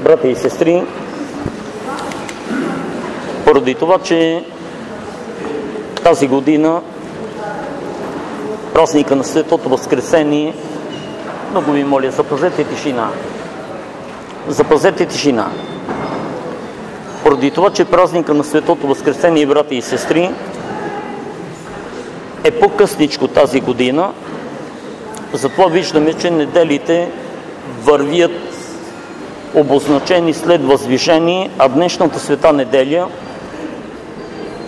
Брати и сестри, поради това, че тази година празника на Светото Възкресение, много ви моля, запазете тишина. Запазете тишина. Поради това, че празника на Светото Възкресение, брати и сестри, е по-късничко тази година, затова виждаме, че неделите вървят обозначени след въздвижение, а днешната света неделя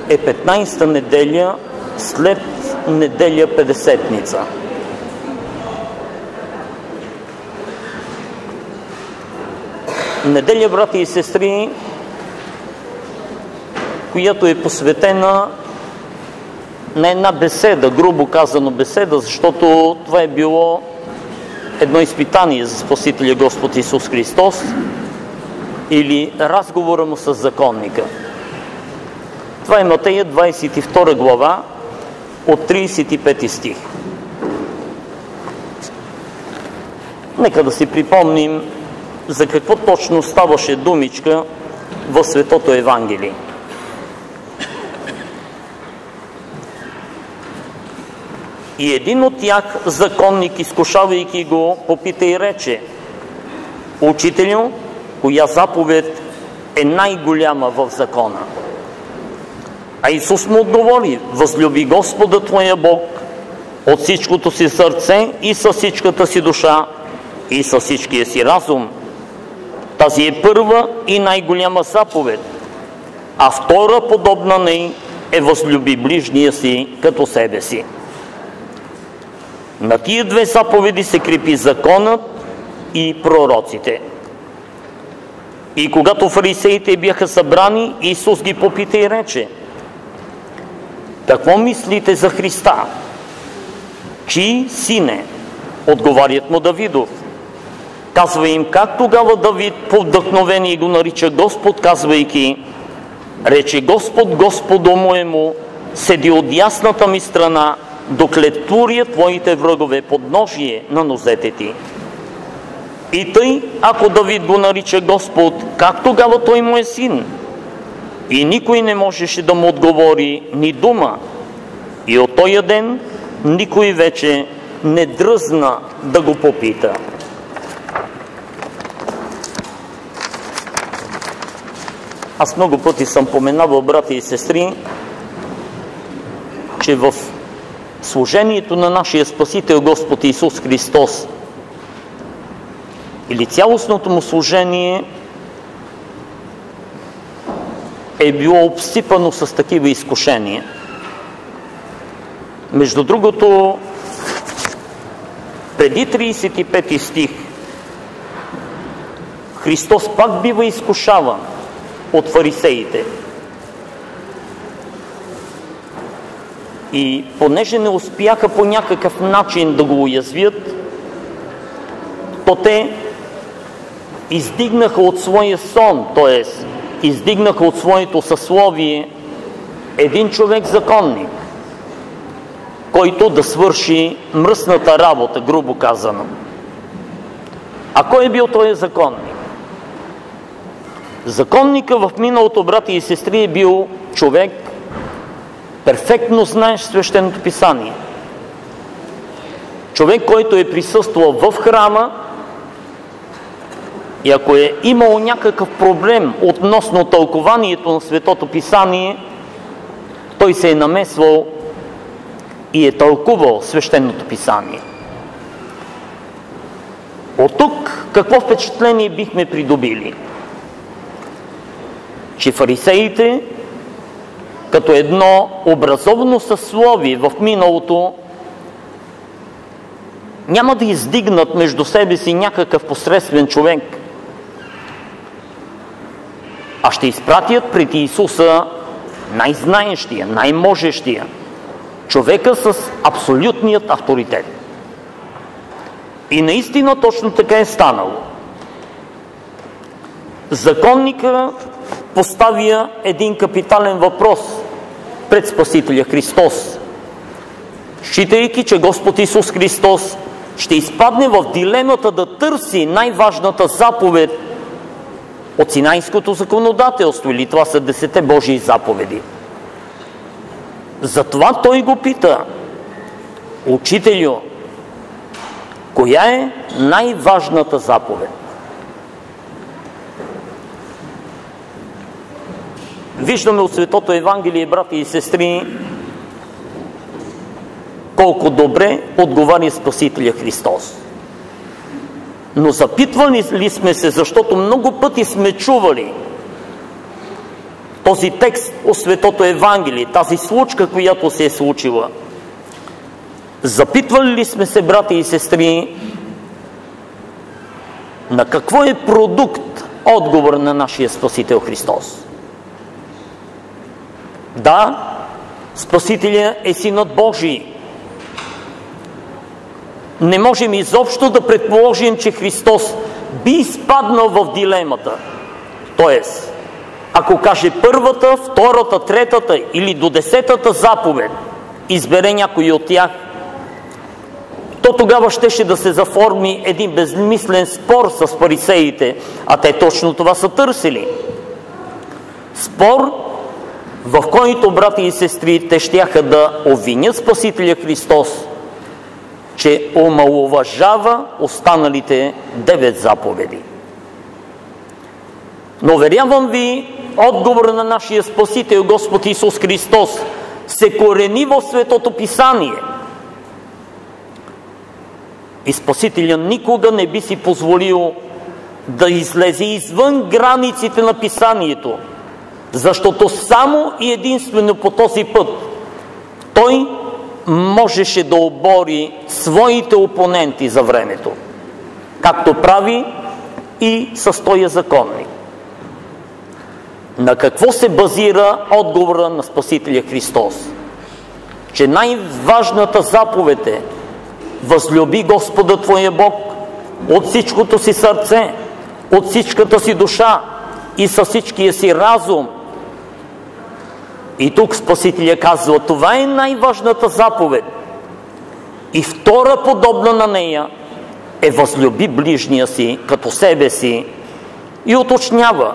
е 15-та неделя след неделя Петдесетница. Неделя, брати и сестри, която е посветена на една беседа, грубо казано беседа, защото това е било едно изпитание за Спасителя Господ Исус Христос, или разговора му с законника. Това е Матея 22 глава от 35 стих. Нека да си припомним за какво точно ставаше думичка в Светото Евангелие. И един от тях, законник, изкушавайки го, попита и рече: Учителю, коя заповед е най-голяма в закона? А Исус му отговори: Възлюби Господа твоя Бог от всичкото си сърце и със всичката си душа и със всичкия си разум. Тази е първа и най-голяма заповед, а втора подобна ней е възлюби ближния си като себе си. На тия две заповеди се крепи законът и пророците. И когато фарисеите бяха събрани, Исус ги попита и рече: Какво мислите за Христа? Чий син е? Отговарят му Давидов. Казва им как тогава Давид по вдъхновение го нарича Господ, казвайки: Рече Господ Господу моему, седи от дясната ми страна, докле туря твоите врагове подножие на нозете ти. И тъй, ако Давид го нарича Господ, как тогава той му е син? И никой не можеше да му отговори ни дума. И от този ден никой вече не дръзна да го попита. Аз много пъти съм поменавал, брати и сестри, че в служението на нашия Спасител Господ Исус Христос или цялостното му служение е било обсипано с такива изкушения. Между другото, преди 35 стих Христос пак бива изкушаван от фарисеите. И понеже не успяха по някакъв начин да го уязвят, то те издигнаха от своя сон, т.е. издигнаха от своето съсловие един човек законник, който да свърши мръсната работа, грубо казано. А кой е бил този законник? Законника в миналото, брати и сестри, е бил човек, перфектно знаеш Свещеното писание. Човек, който е присъствал в храма и ако е имал някакъв проблем относно тълкованието на Светото писание, той се е намесвал и е тълкувал Свещеното писание. От тук какво впечатление бихме придобили? Че фарисеите, като едно образовано съсловие в миналото, няма да издигнат между себе си някакъв посредствен човек, а ще изпратят пред Исуса най-знаещия, най-можещия, човека с абсолютният авторитет. И наистина точно така е станало. Законника поставя един капитален въпрос пред Спасителя Христос, считайки, че Господ Исус Христос ще изпадне в дилемата да търси най-важната заповед от Синайското законодателство, или това са 10 Божии заповеди. Затова той го пита: Учителю, коя е най-важната заповед? Виждаме от Светото Евангелие, брати и сестри, колко добре отговаря Спасителя Христос. Но запитвали ли сме се, защото много пъти сме чували този текст от Светото Евангелие, тази случка, която се е случила? Запитвали ли сме се, брати и сестри, на какво е продукт отговор на нашия Спасител Христос? Да, Спасителя е Синът Божий. Не можем изобщо да предположим, че Христос би изпаднал в дилемата. Тоест, ако каже първата, втората, третата или до 10-та заповед, избере някой от тях, то тогава щеше да се заформи един безмислен спор с фарисеите, а те точно това са търсили. Спор, в който, брати и сестри, те щяха да обвинят Спасителя Христос, че омаловажава останалите 9 заповеди. Но уверявам ви, отговор на нашия Спасител Господ Исус Христос се корени в Светото Писание. И Спасителя никога не би си позволил да излезе извън границите на Писанието, защото само и единствено по този път той можеше да обори своите опоненти за времето, както прави и с този законник. На какво се базира отговора на Спасителя Христос? Че най-важната заповед е: възлюби Господа твоя Бог от всичкото си сърце, от всичката си душа и със всичкия си разум. И тук Спасителя казва: това е най-важната заповед. И втора подобна на нея е: възлюби ближния си като себе си. И уточнява,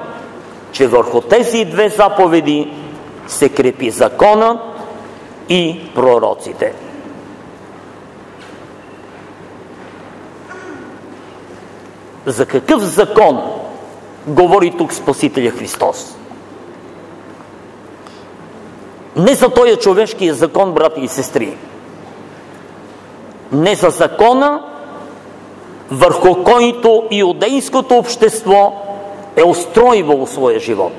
че върху тези 2 заповеди се крепи законът и пророците. За какъв закон говори тук Спасителя Христос? Не за този човешкия закон, брати и сестри. Не за закона, върху който иудейското общество е устройвало своя живот.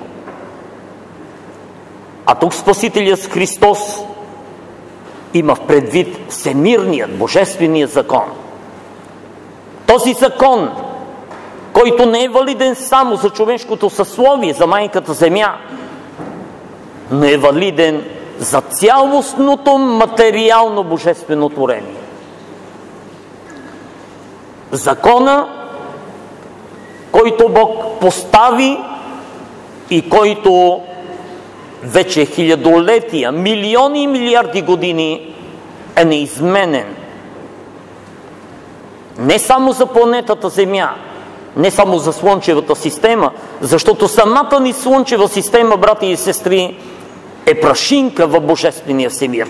А тук Спасителят Христос има в предвид всемирният, божественият закон. Този закон, който не е валиден само за човешкото съсловие, за майката земя, но е валиден за цялостното материално божествено творение. Закона, който Бог постави и който вече хилядолетия, милиони и милиарди години е неизменен. Не само за планетата Земя, не само за Слънчевата система, защото самата ни Слънчева система, брати и сестри, е прашинка в Божествения всемир.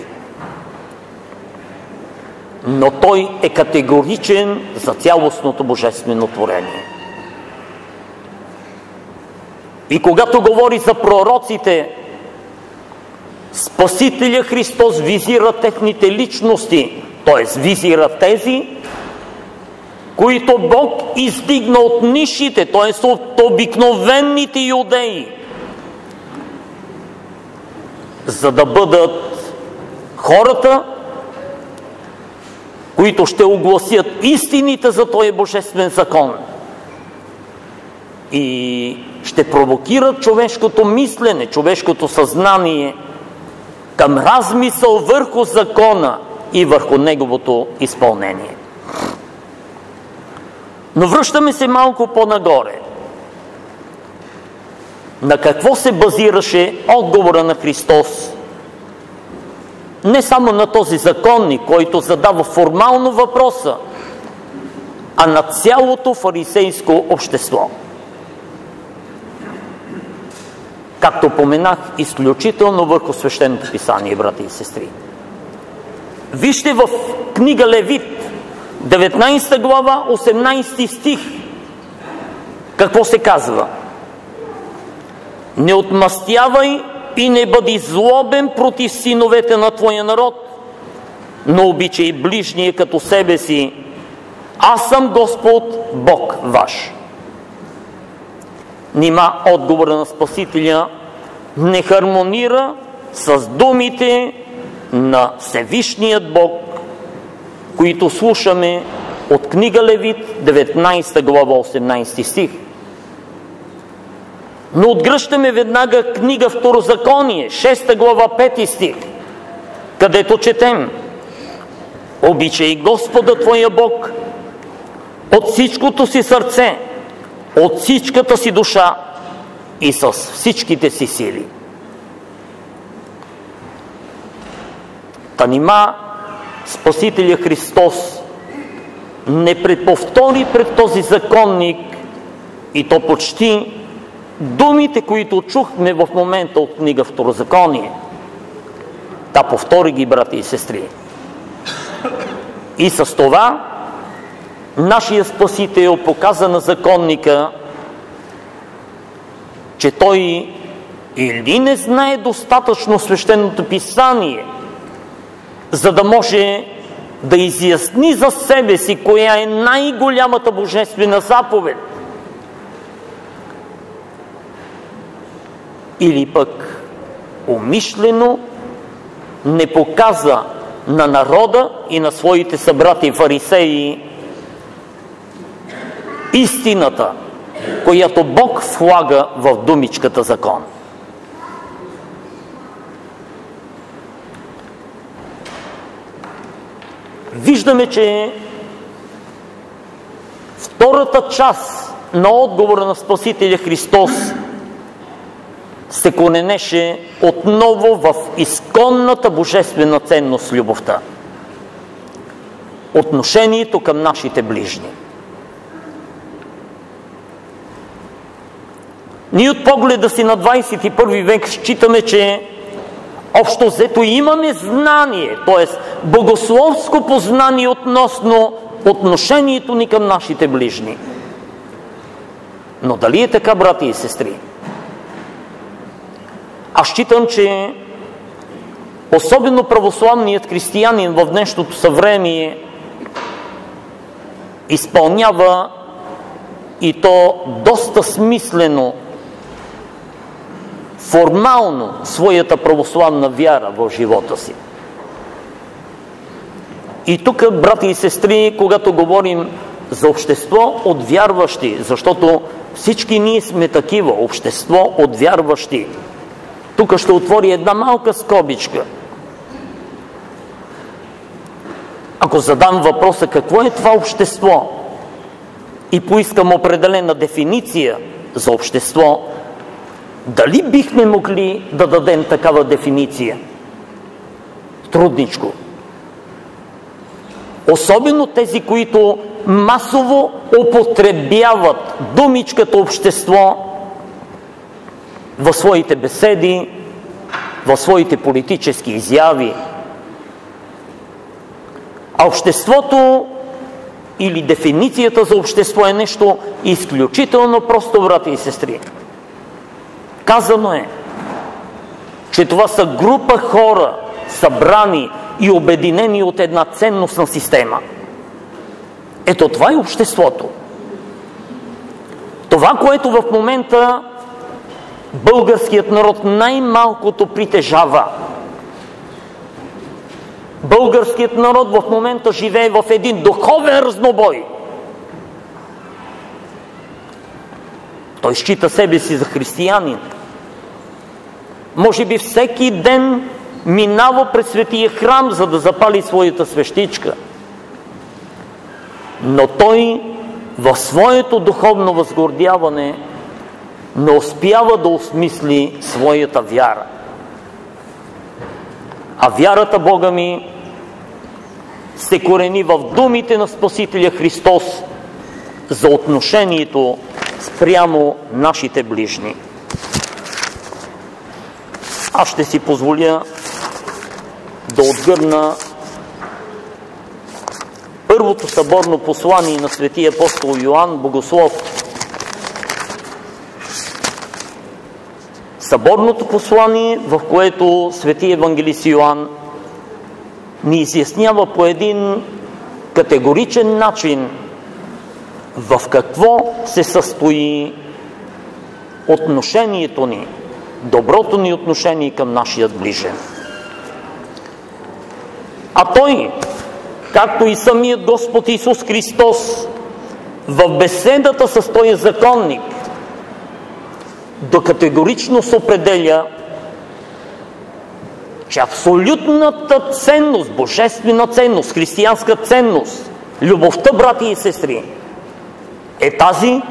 Но той е категоричен за цялостното божествено творение. И когато говори за пророците, Спасителя Христос визира техните личности, т.е. визира тези, които Бог издигна от нишите, т.е. от обикновените юдеи, за да бъдат хората, които ще огласят истините за този божествен закон и ще провокират човешкото мислене, човешкото съзнание към размисъл върху закона и върху неговото изпълнение. Но връщаме се малко по-нагоре. На какво се базираше отговора на Христос? Не само на този законник, който задава формално въпроса: а на цялото фарисейско общество. Както поменах, изключително върху Свещеното писание, брати и сестри. Вижте в книга Левит, 19 глава, 18 стих, какво се казва? Не отмъстявай и не бъди злобен против синовете на твоя народ, но обичай ближния като себе си. Аз съм Господ, Бог ваш. Нима отговора на Спасителя не хармонира с думите на Всевишният Бог, които слушаме от книга Левит, 19 глава, 18 стих. Но отгръщаме веднага книга Второзаконие, 6 глава, 5 стих, където четем: обичай Господа твоя Бог от всичкото си сърце, от всичката си душа и с всичките си сили. Та нима Спасителя Христос не преповтори пред този законник, и то почти думите, които чухме в момента от книга Второзаконие. Та повтори ги, брати и сестри. И с това нашия Спасител показа на законника, че той или не знае достатъчно Свещеното писание, за да може да изясни за себе си коя е най-голямата божествена заповед, или пък умишлено не показа на народа и на своите събрати фарисеи истината, която Бог влага в думичката закон. Виждаме, че втората част на отговора на Спасителя Христос се коренеше отново в изконната божествена ценност любовта. Отношението към нашите ближни. Ние от погледа си на 21 век считаме, че общо взето имаме знание, т.е. богословско познание относно отношението ни към нашите ближни. Но дали е така, брати и сестри? Аз считам, че особено православният християнин в днешното съвремие изпълнява, и то доста смислено, формално своята православна вяра в живота си. И тук, брати и сестри, когато говорим за общество от вярващи, защото всички ние сме такива, общество от вярващи, тук ще отвори една малка скобичка. Ако задам въпроса какво е това общество и поискам определена дефиниция за общество, дали бихме могли да дадем такава дефиниция? Трудничко. Особено тези, които масово употребяват думичката общество в своите беседи, в своите политически изяви. А обществото или дефиницията за общество е нещо изключително просто, брати и сестри. Казано е, че това са група хора, събрани и обединени от една ценностна система. Ето това е обществото. Това, което в момента българският народ най-малкото притежава. Българският народ в момента живее в един духовен разнобой. Той счита себе си за християнин. Може би всеки ден минава през светия храм, за да запали своята свещичка. Но той в своето духовно възгордяване не успява да осмисли своята вяра. А вярата, Бога ми, се корени в думите на Спасителя Христос, за отношението спрямо нашите ближни. Аз ще си позволя да отгърна първото съборно послание на светия апостол Йоан Богослов. Съборното послание, в което светия евангелист Йоан ни изяснява по един категоричен начин в какво се състои отношението ни, доброто ни отношение към нашия ближен. А той, както и самият Господ Исус Христос, в беседата с този законник, до категоричност определя, че абсолютната ценност, божествена ценност, християнска ценност, любовта, брати и сестри, е тази,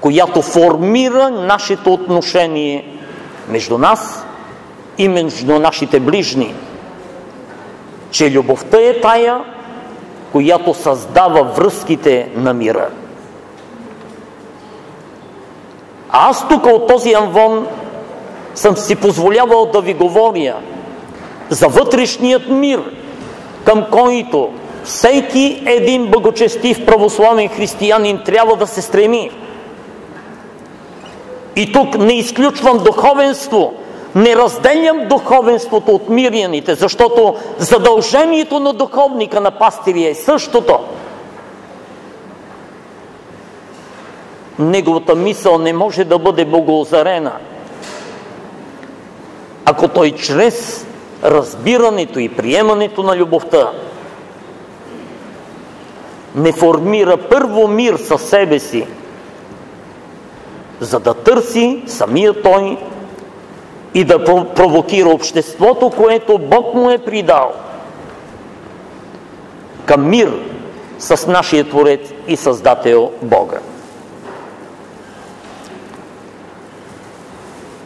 която формира нашето отношение между нас и между нашите ближни. Че любовта е тая, която създава връзките на мира. А аз тук от този амвон съм си позволявал да ви говоря за вътрешният мир, към който всеки един благочестив православен християнин трябва да се стреми. И тук не изключвам духовенство, не разделям духовенството от миряните, защото задължението на духовника, на пастирия е същото. Неговата мисъл не може да бъде богоозарена, ако той чрез разбирането и приемането на любовта не формира първо мир със себе си, за да търси самия той и да провокира обществото, което Бог му е придал, към мир с нашия Творец и Създател Бога.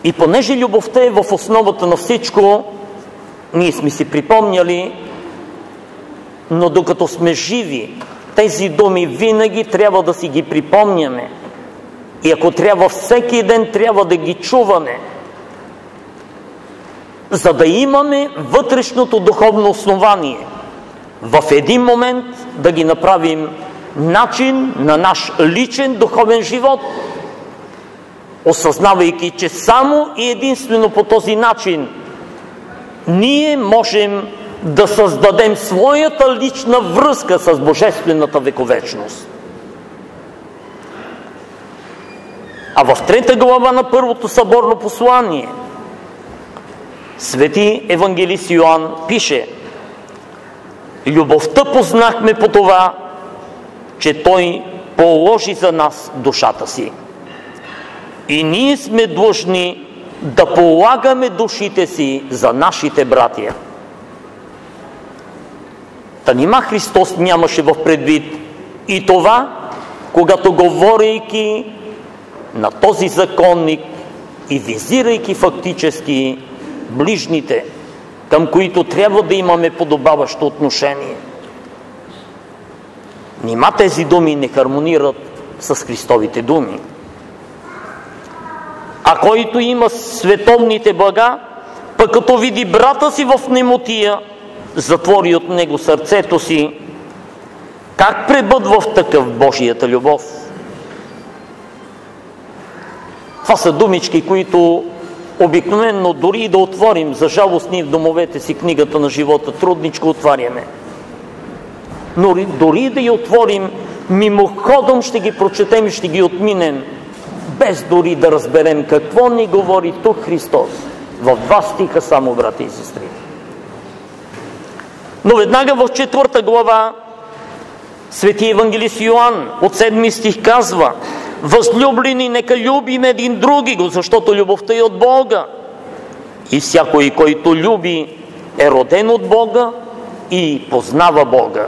И понеже любовта е в основата на всичко, ние сме си припомняли, но докато сме живи, тези думи винаги трябва да си ги припомняме. И ако трябва всеки ден, трябва да ги чуваме, за да имаме вътрешното духовно основание. В един момент да ги направим начин на наш личен духовен живот, осъзнавайки, че само и единствено по този начин ние можем да създадем своята лична връзка с Божествената вековечност. А в 3 глава на първото съборно послание свети евангелист Йоан пише: любовта познахме по това, че той положи за нас душата си. И ние сме длъжни да полагаме душите си за нашите братия. Та нима Христос нямаше в предвид и това, когато говорейки на този законник и визирайки фактически ближните, към които трябва да имаме подобаващо отношение. Нима тези думи не хармонират с Христовите думи? А който има световните блага, пък като види брата си в немотия, затвори от него сърцето си, как пребъдва в такъв Божията любов? Това са думички, които обикновено дори да отворим, за жалост ние в домовете си книгата на живота трудничко отваряме. Но дори да я отворим, мимоходом ще ги прочетем и ще ги отминем, без дори да разберем какво ни говори тук Христос. В 2 стиха само, брати и сестри. Но веднага в 4 глава свети евангелист Йоан от 7 стих казва: възлюблени, нека любим един други го, защото любовта е от Бога. И всякой, който люби, е роден от Бога и познава Бога.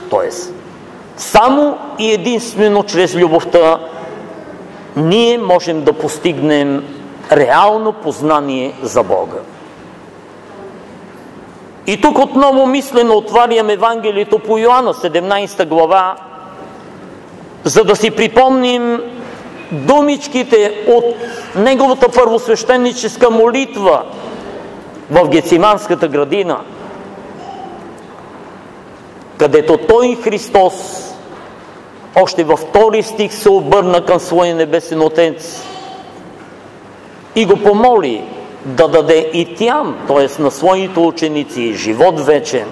Тоест, само и единствено чрез любовта ние можем да постигнем реално познание за Бога. И тук отново мислено отварям Евангелието по Йоанна, 17 глава, за да си припомним думичките от неговата първосвещеническа молитва в Гециманската градина, където той, Христос, още във 2 стих се обърна към своя небесен Отец и го помоли да даде и тям, т.е. на своите ученици, живот вечен.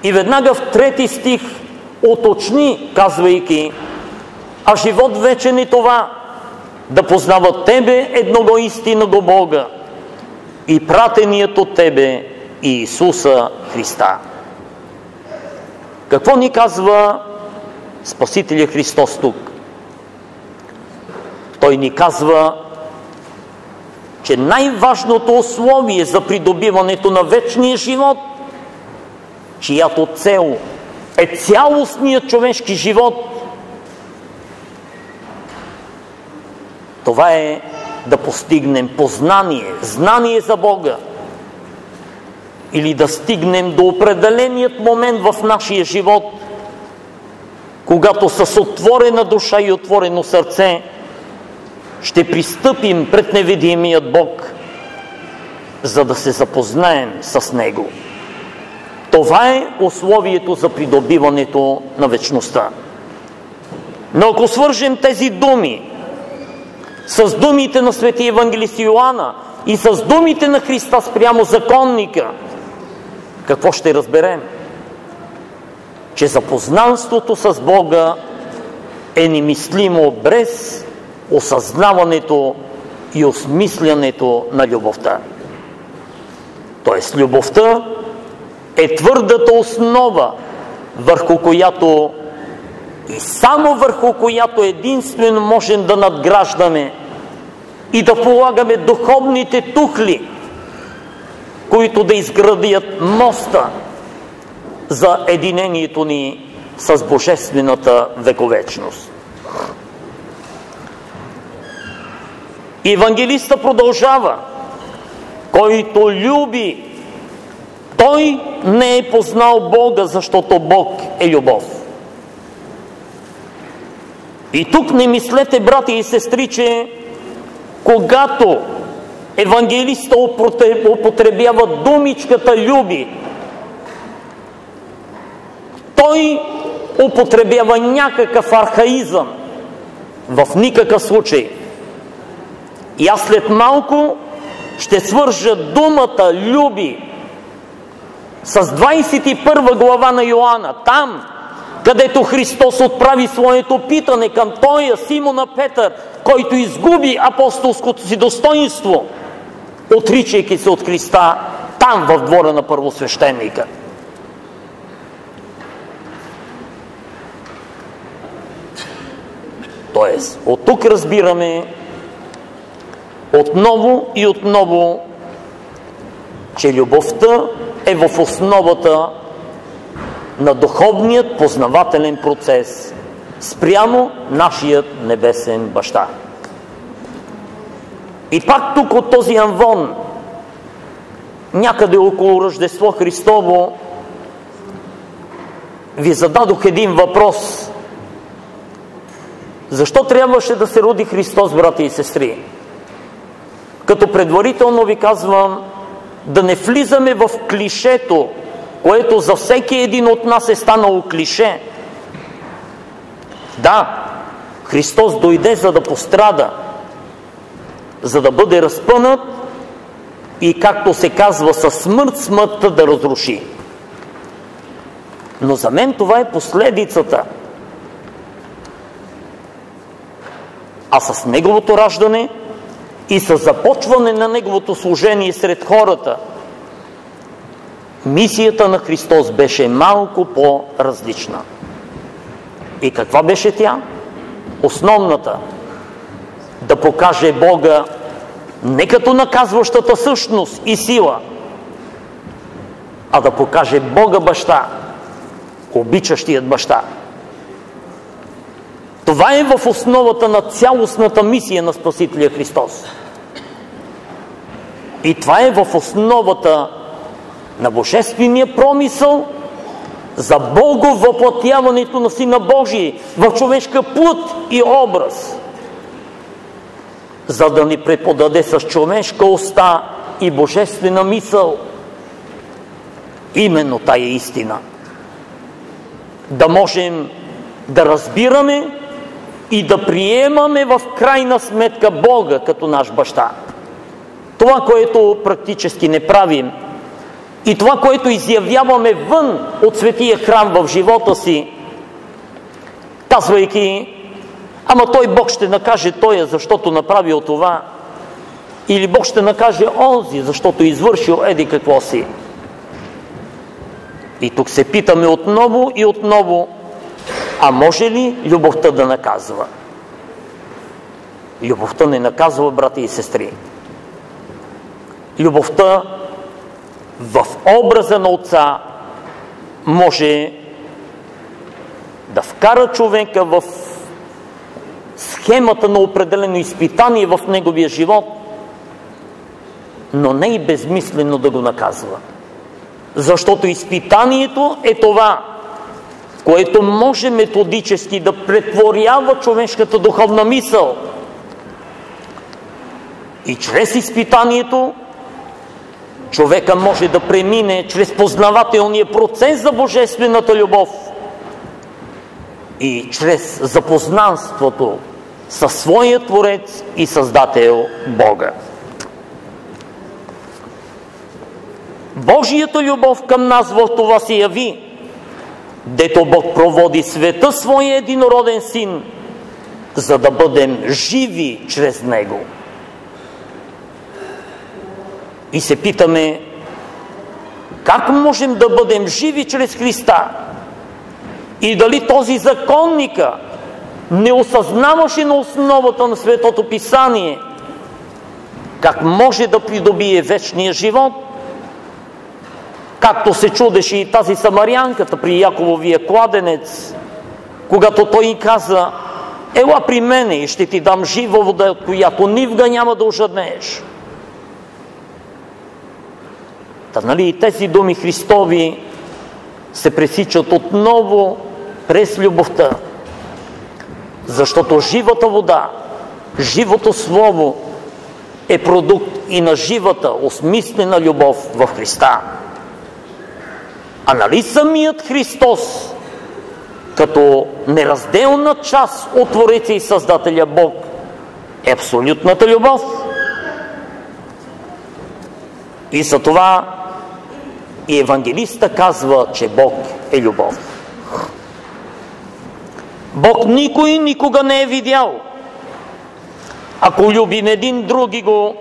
И веднага в 3 стих уточни, казвайки: а живот вечен е това, да познават Тебе, едного истинного Бога, и пратеният от Тебе Иисуса Христа. Какво ни казва Спасителя Христос тук? Той ни казва, че най-важното условие за придобиването на вечния живот, чиято цел е цялостният човешки живот, това е да постигнем познание, знание за Бога, или да стигнем до определеният момент в нашия живот, когато с отворена душа и отворено сърце ще пристъпим пред невидимият Бог, за да се запознаем с Него. Това е условието за придобиването на вечността. Но ако свържем тези думи с думите на светия евангелист Йоанна и с думите на Христа спрямо законника, какво ще разберем? Че запознанството с Бога е немислимо без осъзнаването и осмислянето на любовта. Тоест, любовта е твърдата основа, върху която и само върху която единствено можем да надграждаме и да полагаме духовните тухли, които да изградят моста за единението ни с Божествената вековечност. Евангелиста продължава: който люби, той не е познал Бога, защото Бог е любов. И тук не мислете, брати и сестри, че когато евангелиста употребява думичката люби, той употребява някакъв архаизъм. В никакъв случай. И аз след малко ще свържа думата люби с 21 глава на Йоанна. Там, където Христос отправи своето питане към тоя Симона Петър, който изгуби апостолското си достоинство, отричайки се от Христа, там в двора на първосвещеника. Тоест, от тук разбираме отново и отново, че любовта е в основата на духовният познавателен процес спрямо нашият небесен баща. И пак тук от този амвон, някъде около Рождество Христово, ви зададох един въпрос. Защо трябваше да се роди Христос, брати и сестри? Като предварително ви казвам, да не влизаме в клишето, което за всеки един от нас е станало клише. Да, Христос дойде, за да пострада, за да бъде разпънат и, както се казва, със смърт смъртта да разруши. Но за мен това е последицата. А с Неговото раждане и с започване на Неговото служение сред хората, мисията на Христос беше малко по-различна. И каква беше тя? Основната. Да покаже Бога не като наказващата същност и сила, а да покаже Бога баща, обичащият баща. Това е в основата на цялостната мисия на Спасителя Христос. И това е в основата на божествения промисъл за боговъплътяването на Сина Божий в човешка плът и образ, за да ни преподаде с човешка уста и божествена мисъл именно тая истина. Да можем да разбираме и да приемаме в крайна сметка Бога като наш баща. Това, което практически не правим, и това, което изявяваме вън от светия храм в живота си, казвайки: ама той Бог ще накаже тоя, защото направил това, или Бог ще накаже онзи, защото извършил еди какво си. И тук се питаме отново и отново: а може ли любовта да наказва? Любовта не наказва, брати и сестри. Любовта в образа на Отца може да вкара човека в схемата на определено изпитание в неговия живот, но не и безмислено да го наказва. Защото изпитанието е това, което може методически да претворява човешката духовна мисъл. И чрез изпитанието човека може да премине чрез познавателния процес за божествената любов и чрез запознанството със своя Творец и Създател Бога. Божията любов към нас в това се яви, дето Бог проводи света своя единороден Син, за да бъдем живи чрез Него. И се питаме: как можем да бъдем живи чрез Христа? И дали този законника не осъзнаваше на основата на Светото Писание как може да придобие вечния живот? Както се чудеше и тази самарянката при Якововия кладенец, когато той й каза: ела при мене и ще ти дам жива вода, от която нивга няма да ожаднееш. Та нали и тези думи Христови се пресичат отново през любовта, защото живата вода, живото Слово е продукт и на живата, осмислена любов в Христа. А нали самият Христос, като неразделна част от Твореца и Създателя Бог, е абсолютната любов? И за това и евангелиста казва, че Бог е любов. Бог никой никога не е видял. Ако любим един други го,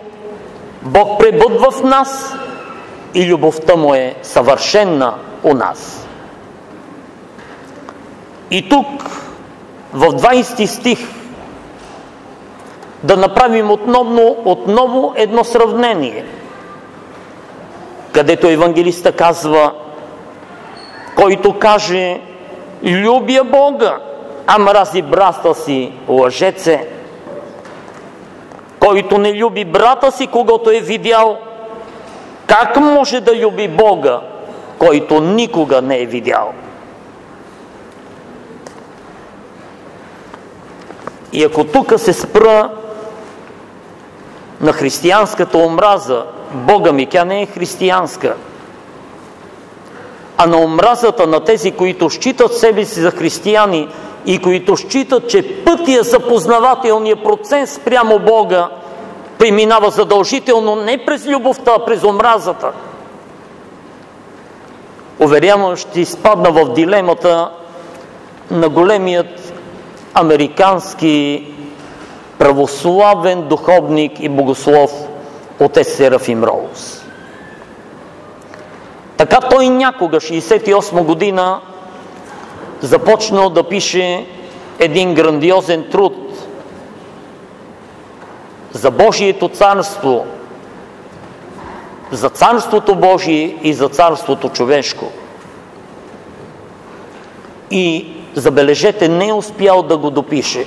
Бог пребъдва в нас и любовта му е съвършенна у нас. И тук, в 20 стих, да направим отново едно сравнение, където евангелиста казва: който каже любя Бога, а мрази брата си, лъжец е. Който не люби брата си, когото е видял, как може да люби Бога, който никога не е видял? И ако тук се спра на християнската омраза, Бога ми, тя не е християнска, а на омразата на тези, които считат себе си за християни и които считат, че пътя за познавателния процес прямо Бога преминава задължително не през любовта, а през омразата. Уверявам, ще изпадна в дилемата на големият американски православен духовник и богослов отец Серафим Роуз. Така той някога, 68 година, започнал да пише един грандиозен труд за Божието царство, за царството Божие и за царството човешко. И забележете, не е успял да го допише.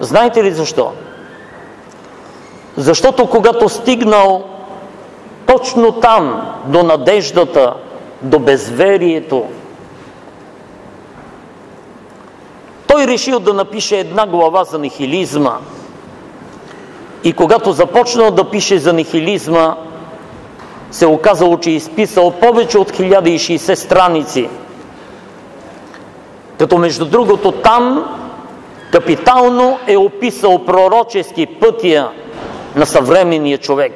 Знаете ли защо? Защото когато стигнал точно там, до надеждата, до безверието. Той решил да напише една глава за нихилизма. И когато започнал да пише за нихилизма, се оказало, че е изписал повече от 1060 страници. Като между другото там капитално е описал пророчески пътя на съвременния човек,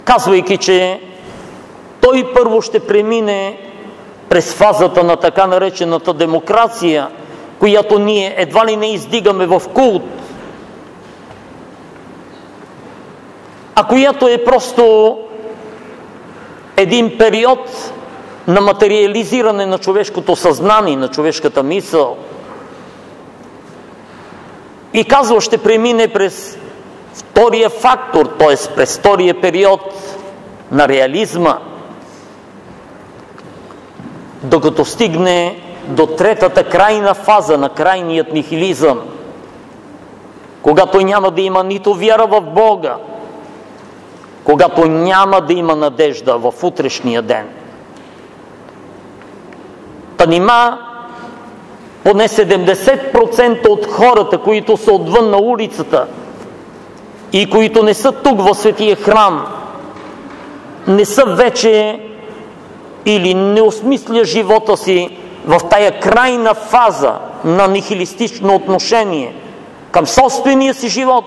казвайки, че той първо ще премине през фазата на така наречената демокрация, която ние едва ли не издигаме в култ, а която е просто един период на материализиране на човешкото съзнание, на човешката мисъл. И казва, ще премине през втория фактор, т.е. през втория период на реализма, докато стигне до третата крайна фаза на крайният нихилизъм, когато няма да има нито вяра в Бога, когато няма да има надежда в утрешния ден. Та нима поне 70% от хората, които са отвън на улицата и които не са тук в Светия храм, не са вече или не осмисля живота си в тая крайна фаза на нихилистично отношение към собствения си живот,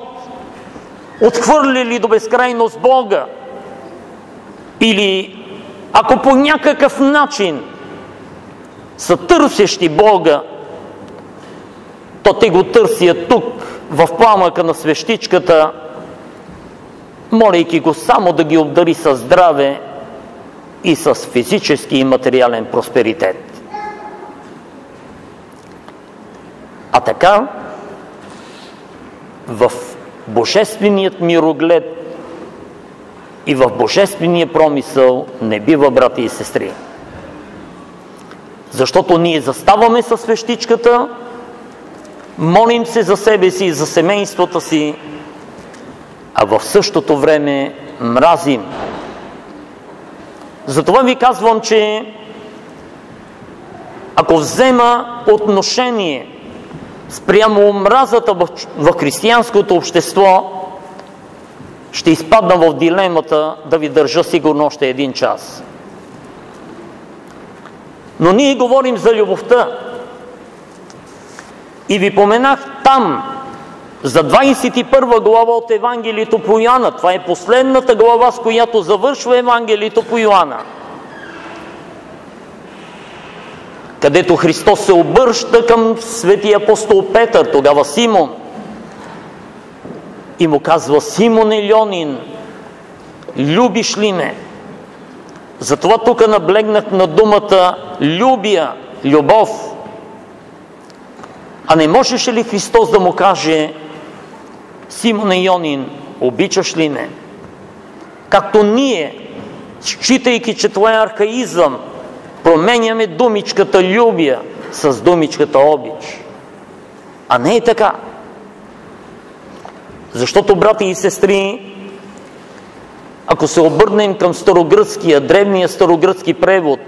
отхвърлили до безкрайност Бога, или ако по някакъв начин са търсещи Бога, то те го търсят тук, в пламъка на свещичката, молейки го само да ги обдари със здраве и с физически и материален просперитет. А така, в божественият мироглед и в божествения промисъл не бива, брати и сестри. Защото ние заставаме със свещичката, молим се за себе си и за семействата си, а в същото време мразим. Затова ви казвам, че ако взема отношение спрямо омразата в християнското общество, ще изпадна в дилемата да ви държа сигурно още един час. Но ние говорим за любовта. И ви поменах там за 21 глава от Евангелието по Йоанна. Това е последната глава, с която завършва Евангелието по Йоанна, където Христос се обръща към светия апостол Петър, тогава Симон, и му казва: Симоне Льонин, любиш ли ме? Затова тук наблегнах на думата любя, любов. А не можеше ли Христос да му каже: Симоне Йонин, обичаш ли ме? Както ние, считайки, че това е архаизъм, променяме думичката любя с думичката обич. А не е така. Защото, брати и сестри, ако се обърнем към старогръцкия, древния старогръцки превод,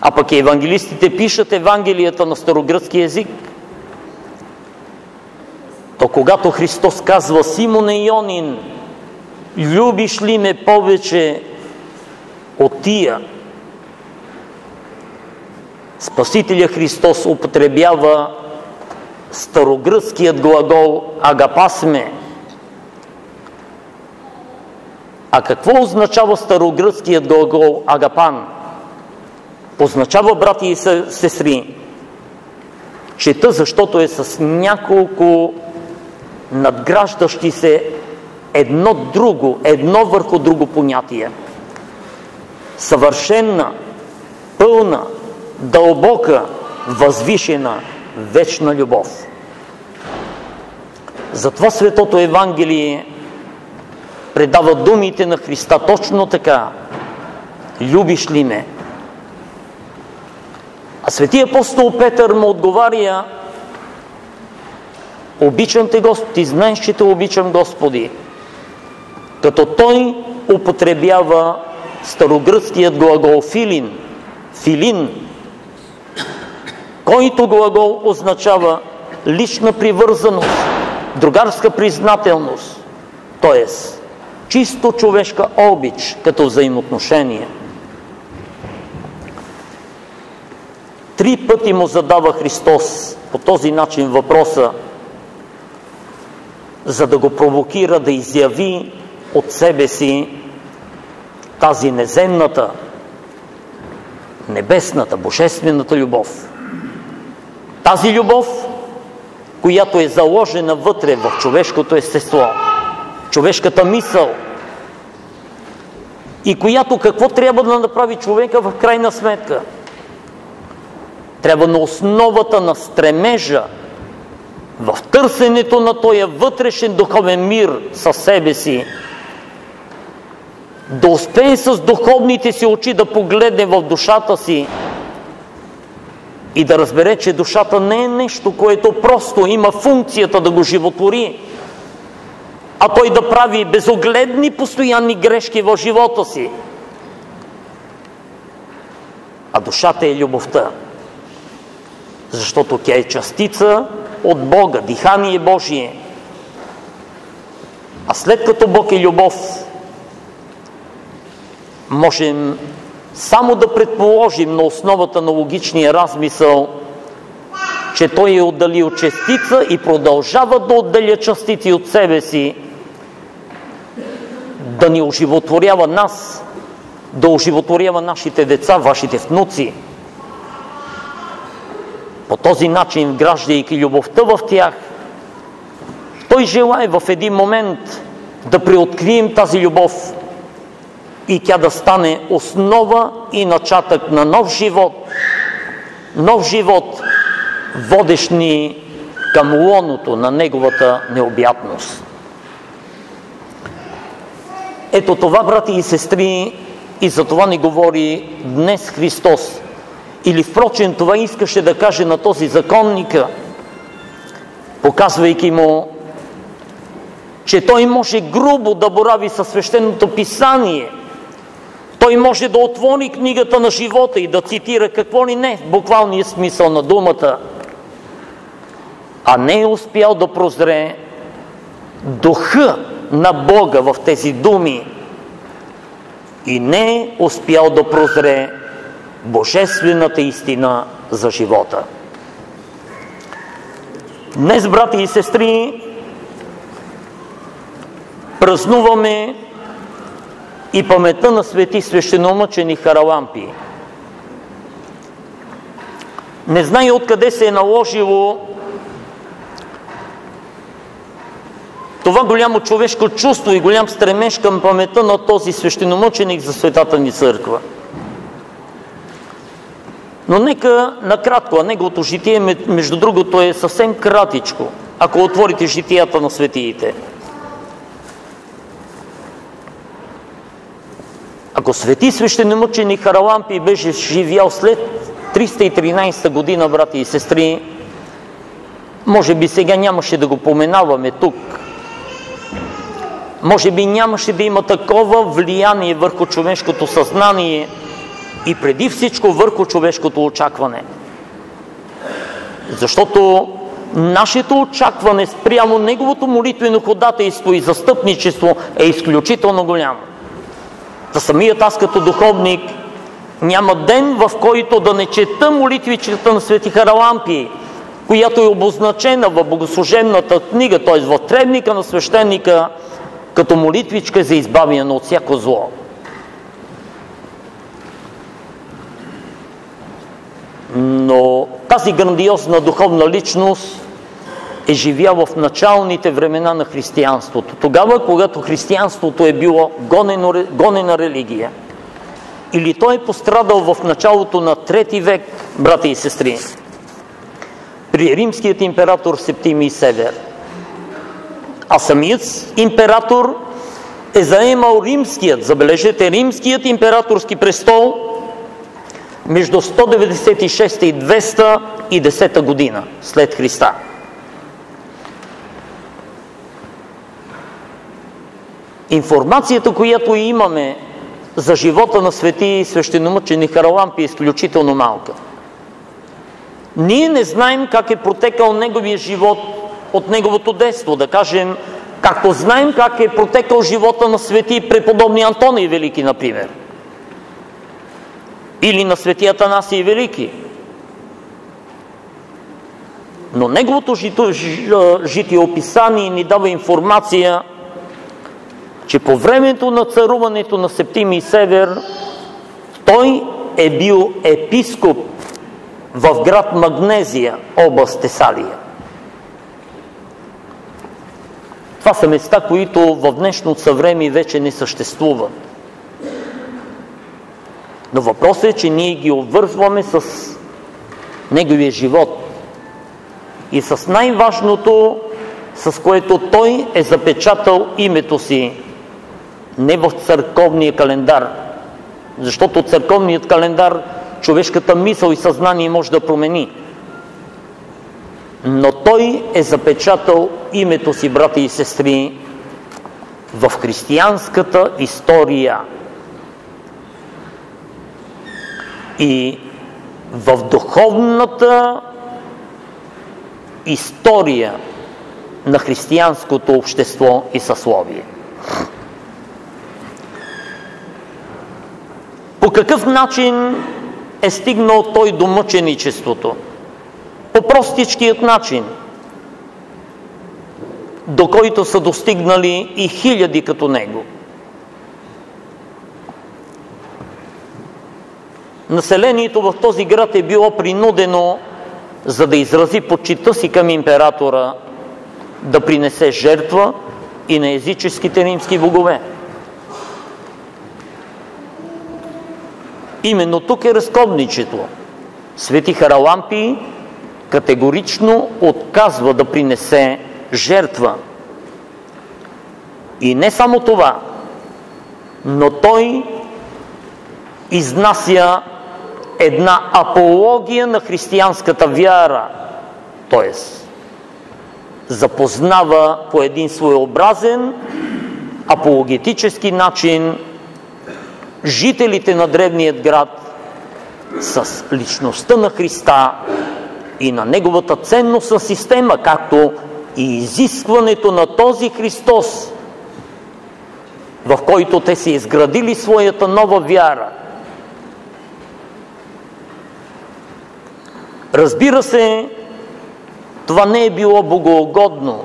а пък евангелистите пишат Евангелията на старогръцки език, то когато Христос казва: Симоне Йонин, любиш ли ме повече от тия? Спасителя Христос употребява старогръцкият глагол агапасме. А какво означава старогръцкият глагол агапан? Означава, брати и сестри, чета, защото е с няколко надграждащи се едно върху друго понятие. Съвършена, пълна, дълбока, възвишена, вечна любов. Затова Светото Евангелие предава думите на Христа точно така: любиш ли ме? А светия апостол Петър му отговаря: обичам те, Господи, знаеш, че те обичам, Господи. Като той употребява старогръцкият глагол филин, който глагол означава лична привързаност, другарска признателност, т.е. чисто човешка обич като взаимоотношение. 3 пъти му задава Христос по този начин въпроса, за да го провокира да изяви от себе си тази неземната, небесната, божествената любов. Тази любов, която е заложена вътре в човешкото естество, човешката мисъл, и която какво трябва да направи човека в крайна сметка? Трябва на основата на стремежа, в търсенето на този вътрешен духовен мир със себе си, да успее с духовните си очи да погледне в душата си и да разбере, че душата не е нещо, което просто има функцията да го животвори, а той да прави безогледни постоянни грешки в живота си. А душата е любовта, защото тя е частица от Бога, дихание Божие. А след като Бог е любов, можем само да предположим на основата на логичния размисъл, че Той е отделил частица и продължава да отделя частици от себе си, да ни оживотворява нас, да оживотворява нашите деца, вашите внуци. По този начин, вграждайки любовта в тях, Той желае в един момент да преоткрием тази любов и тя да стане основа и начатък на нов живот, водещ ни към лоното на Неговата необятност. Ето това, брати и сестри, и за това ни говори днес Христос. Или впрочем, това искаше да каже на този законник, показвайки му, че той може грубо да борави със свещеното писание. Той може да отвори книгата на живота и да цитира какво ли не в буквалния смисъл на думата, а не е успял да прозре духа на Бога в тези думи и не е успял да прозре божествената истина за живота. Днес, брати и сестри, празнуваме и паметта на свети свещеномъченик Харалампий. Не зная откъде се е наложило това голямо човешко чувство и голям стремеж към паметта на този свещеномъченик за Светата ни църква. Но нека накратко, а неговото житие, между другото, е съвсем кратичко, ако отворите житията на светиите. Ако свети свещеномъченик Харалампий беше живял след 313 година, брати и сестри, може би сега нямаше да го поменаваме тук. Може би нямаше да има такова влияние върху човешкото съзнание и преди всичко върху човешкото очакване. Защото нашето очакване спрямо неговото молитвено ходатайство и застъпничество е изключително голямо. За самият аз като духовник няма ден, в който да не чета молитвичката на свети Харалампий, която е обозначена в богослужебната книга, т.е. в требника на свещеника, като молитвичка за избавяне от всяко зло. Но тази грандиозна духовна личност е живяла в началните времена на християнството. Тогава, когато християнството е било гонена религия. Или той е пострадал в началото на 3 век, брати и сестри, при римският император Септимий Север. А самият император е заемал забележете, римският императорски престол между 196 и 210 година след Христа. информацията, която имаме за живота на свети свещеномъченик Харалампи, е изключително малка. Ние не знаем как е протекал неговия живот от неговото детство. Да кажем, както знаем как е протекал живота на свети преподобни Антоний Велики, например. Или на свети Атанасий Велики. Но неговото житиеописание ни дава информация, че по времето на царуването на Септимий Север той е бил епископ в град Магнезия, област Тесалия. Това са места, които в днешното съвремие вече не съществуват. Но въпросът е, че ние ги обвързваме с неговия живот и с най-важното, с което той е запечатал името си, не в църковния календар, защото църковният календар човешката мисъл и съзнание може да промени. Но той е запечатал името си, брати и сестри, в християнската история и в духовната история на християнското общество и съсловие. По какъв начин е стигнал той до мъченичеството? По простичкият начин, до който са достигнали и хиляди като него. Населението в този град е било принудено, за да изрази почита си към императора, да принесе жертва и на езическите римски богове. Именно тук е разковничето. Свети Харалампий категорично отказва да принесе жертва. И не само това, но той изнася една апология на християнската вяра, т.е. запознава по един своеобразен апологетически начин жителите на древният град с личността на Христа и на неговата ценностна система, както и изискването на този Христос, в който те са изградили своята нова вяра. Разбира се, това не е било богоугодно.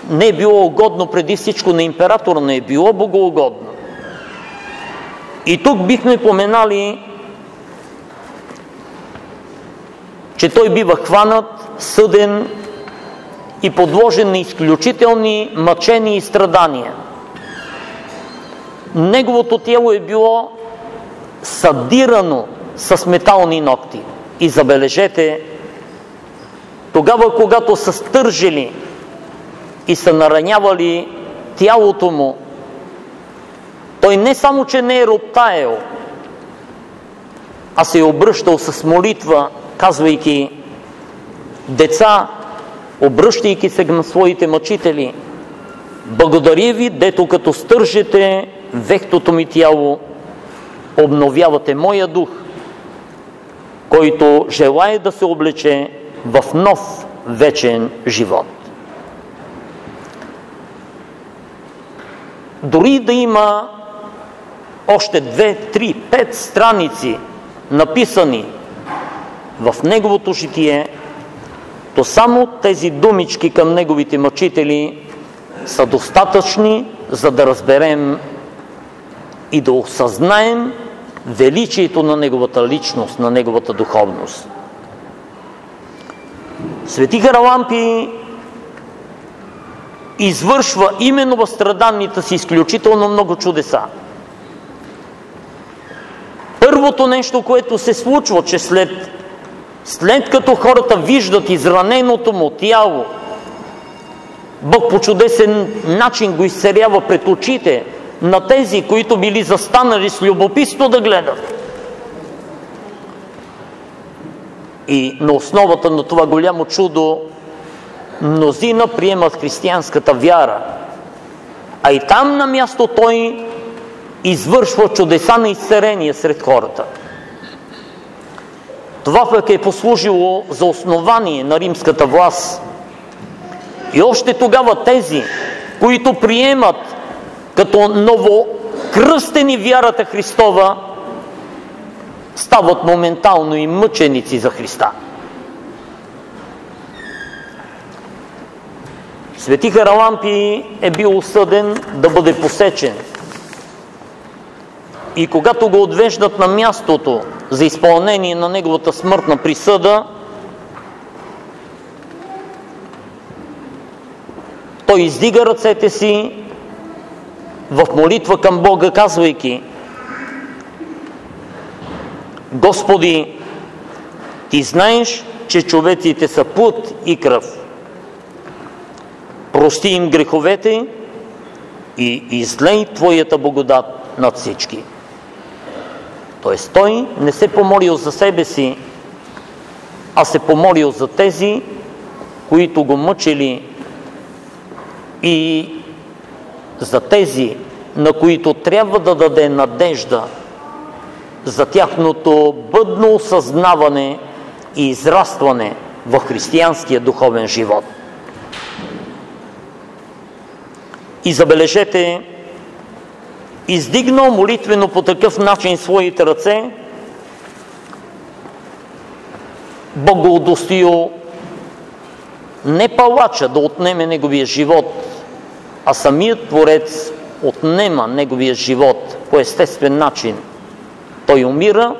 Не е било угодно преди всичко на императора, не е било богоугодно. И тук бихме поменали, че той бива хванат, съден и подложен на изключителни мъчения и страдания. Неговото тяло е било садирано с метални нокти. И забележете, тогава, когато са стържили и са наранявали тялото му, той не само, че не е роптаел, а се е обръщал с молитва, казвайки: деца, обръщайки се към своите мъчители, благодаря ви, дето като стържете вехтото ми тяло, обновявате моя дух, който желае да се облече в нов вечен живот. Дори да има още 2, 3, 5 страници написани в неговото житие, то само тези думички към неговите мъчители са достатъчни, за да разберем и да осъзнаем величието на неговата личност, на неговата духовност. Свети Харалампий извършва именно в страданията си изключително много чудеса. Първото нещо, което се случва, че след като хората виждат израненото му тяло, Бог по чудесен начин го изцерява пред очите на тези, които били застанали с любопитство да гледат. И на основата на това голямо чудо мнозина приемат християнската вяра. а и там на място той извършва чудеса на изцеление сред хората. Това пък е послужило за основание на римската власт. И още тогава тези, които приемат като новокръстени вярата Христова, стават моментално и мъченици за Христа. Свети Харалампий е бил осъден да бъде посечен. И когато го отвеждат на мястото за изпълнение на неговата смъртна присъда, той издига ръцете си в молитва към Бога, казвайки: Господи, Ти знаеш, че човеците са плът и кръв. Прости им греховете и излей Твоята благодат над всички. Тоест той не се помолил за себе си, а се помолил за тези, които го мъчили, и за тези, на които трябва да даде надежда за тяхното бъдно осъзнаване и израстване в християнския духовен живот. И забележете, издигнал молитвено по такъв начин своите ръце, Бог го удостоил не палача да отнеме неговия живот, а самият Творец отнема неговия живот по естествен начин. Той умира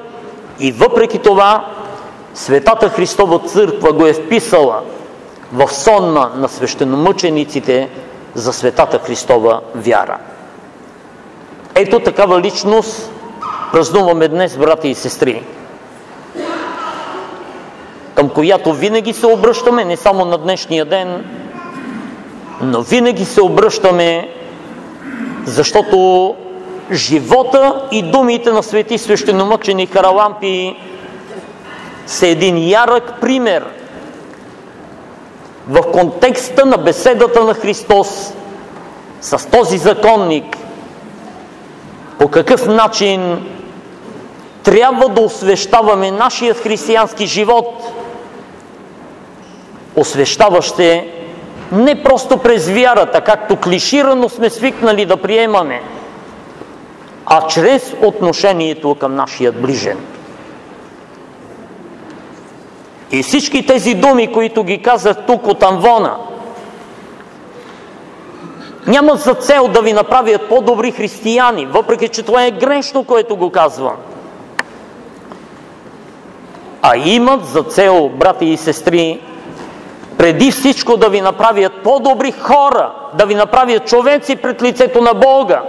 и въпреки това Светата Христова църква го е вписала в сонма на свещеномъчениците за Светата Христова вяра. Ето такава личност празнуваме днес, брати и сестри, към която винаги се обръщаме, не само на днешния ден, но винаги се обръщаме, защото живота и думите на свети свещеномъченик Харалампий са един ярък пример в контекста на беседата на Христос с този законник, по какъв начин трябва да освещаваме нашият християнски живот, освещаващ не просто през вярата, както клиширано сме свикнали да приемаме, а чрез отношението към нашия ближен. И всички тези думи, които ги казах тук от амвона, нямат за цел да ви направят по-добри християни, въпреки че това е грешно, което го казвам. А имат за цел, брати и сестри, преди всичко да ви направят по-добри хора, да ви направят човеци пред лицето на Бога.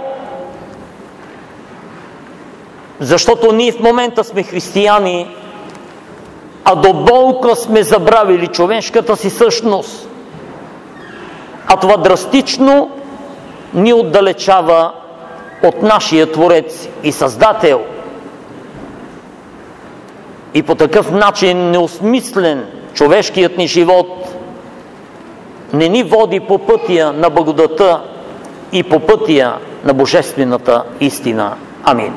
Защото ние в момента сме християни, а до болка сме забравили човешката си същност. А това драстично ни отдалечава от нашия Творец и Създател. И по такъв начин неосмислен човешкият ни живот не ни води по пътя на благодата и по пътя на божествената истина. Амин.